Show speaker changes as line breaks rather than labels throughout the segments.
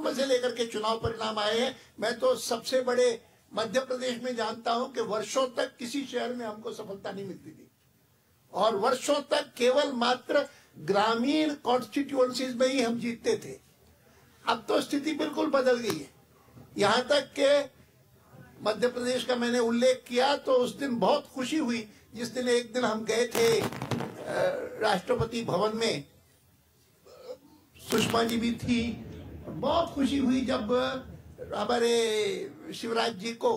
प्रारंभ से लेकर के चुनाव परिणाम आए हैं। मैं तो सबसे बड़े मध्य प्रदेश में जानता हूं कि वर्षों तक किसी शहर में हमको सफलता नहीं मिलती थी और वर्षों तक केवल मात्र ग्रामीण कॉन्स्टिट्यूएंसीज में ही हम जीतते थे। अब तो स्थिति बिल्कुल बदल गई है। यहां तक के मध्य प्रदेश का मैंने उल्लेख किया तो उस दिन बहुत खुशी हुई जिस दिन एक दिन हम गए थे राष्ट्रपति भवन में, सुषमा जी भी थी। बहुत खुशी हुई जब हमारे शिवराज जी को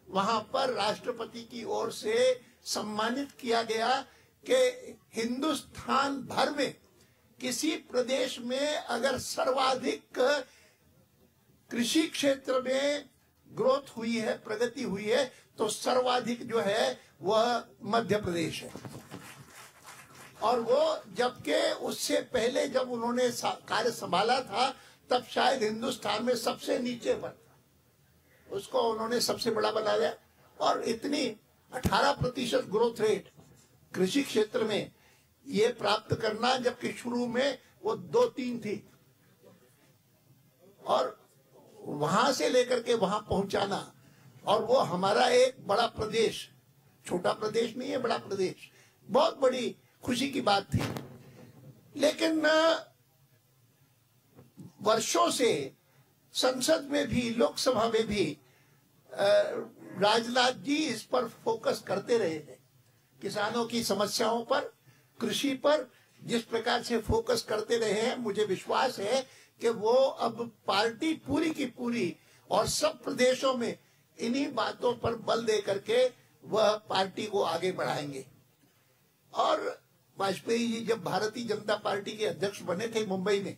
वहां पर राष्ट्रपति की ओर से सम्मानित किया गया कि हिंदुस्तान भर में किसी प्रदेश में अगर सर्वाधिक कृषि क्षेत्र में ग्रोथ हुई है, प्रगति हुई है, तो सर्वाधिक जो है वह मध्य प्रदेश है। और वो जबकि उससे पहले जब उन्होंने कार्य संभाला था तब शायद हिंदुस्तान में सबसे नीचे पर था, उसको उन्होंने सबसे बड़ा बना लिया। और इतनी 18% ग्रोथ रेट कृषि क्षेत्र में ये प्राप्त करना, जबकि शुरू में वो 2-3 थी, और वहां से लेकर के वहां पहुंचाना, और वो हमारा एक बड़ा प्रदेश, छोटा प्रदेश नहीं है, बड़ा प्रदेश, बहुत बड़ी खुशी की बात थी। लेकिन वर्षों से संसद में भी, लोकसभा में भी राजनाथ जी इस पर फोकस करते रहे हैं। किसानों की समस्याओं पर, कृषि पर जिस प्रकार से फोकस करते रहे हैं, मुझे विश्वास है कि वो अब पार्टी पूरी की पूरी और सब प्रदेशों में इन्हीं बातों पर बल दे करके वह पार्टी को आगे बढ़ाएंगे। और वाजपेयी जी जब भारतीय जनता पार्टी के अध्यक्ष बने थे मुंबई में,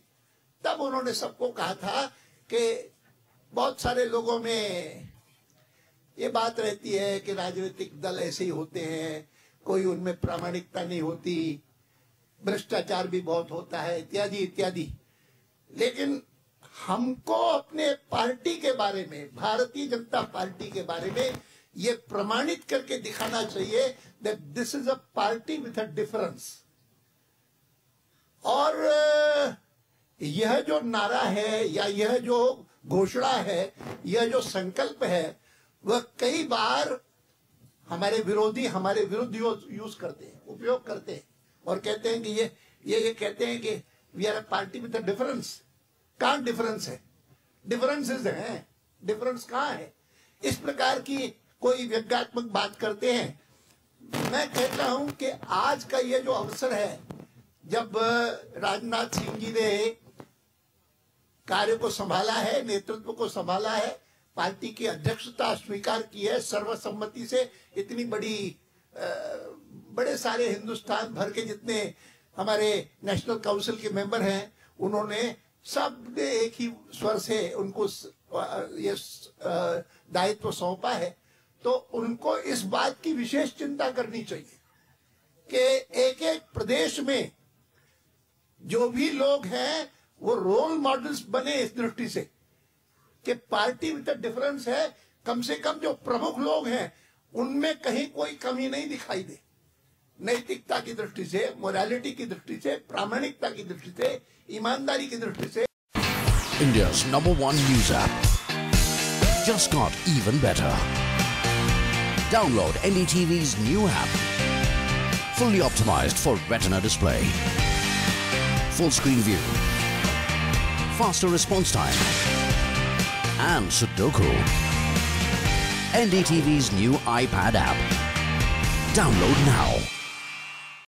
तब उन्होंने सबको कहा था कि बहुत सारे लोगों में ये बात रहती है कि राजनीतिक दल ऐसे ही होते हैं, कोई उनमें प्रामाणिकता नहीं होती, भ्रष्टाचार भी बहुत होता है, इत्यादि इत्यादि। लेकिन हमको अपने पार्टी के बारे में, भारतीय जनता पार्टी के बारे में ये प्रमाणित करके दिखाना चाहिए that this is a party with a difference. और यह जो नारा है या यह जो घोषणा है, यह जो संकल्प है, वह कई बार हमारे विरोधी हमारे विरुद्ध यूज करते हैं, उपयोग करते हैं और कहते हैं कि ये कहते हैं कि we are a party with a difference. कहां डिफरेंस है? डिफरेंसेस हैं, डिफरेंस कहां है? इस प्रकार की कोई व्यंग्यात्मक बात करते हैं। मैं कहता हूं कि आज का ये जो अवसर है, जब राजनाथ सिंह जी ने कार्य को संभाला है, नेतृत्व को संभाला है, पार्टी की अध्यक्षता स्वीकार की है सर्वसम्मति से, इतनी बड़े सारे हिंदुस्तान भर के जितने हमारे नेशनल काउंसिल के मेंबर हैं, उन्होंने सब ने एक ही स्वर से उनको ये दायित्व सौंपा है। तो उनको इस बात की विशेष चिंता करनी चाहिए कि एक एक प्रदेश में जो भी लोग हैं वो रोल मॉडल्स बने, इस दृष्टि से कि पार्टी विद डिफरेंस है। कम से कम जो प्रमुख लोग हैं उनमें कहीं कोई कमी नहीं दिखाई दे, नैतिकता की दृष्टि से, मोरालिटी की दृष्टि से, प्रामाणिकता की दृष्टि से, ईमानदारी की दृष्टि से।
India's #1 news app just got even better. Download NDTV's new app, fully optimized for Retina display, full screen view, faster response time, and Sudoku. NDTV's new iPad app. Download now.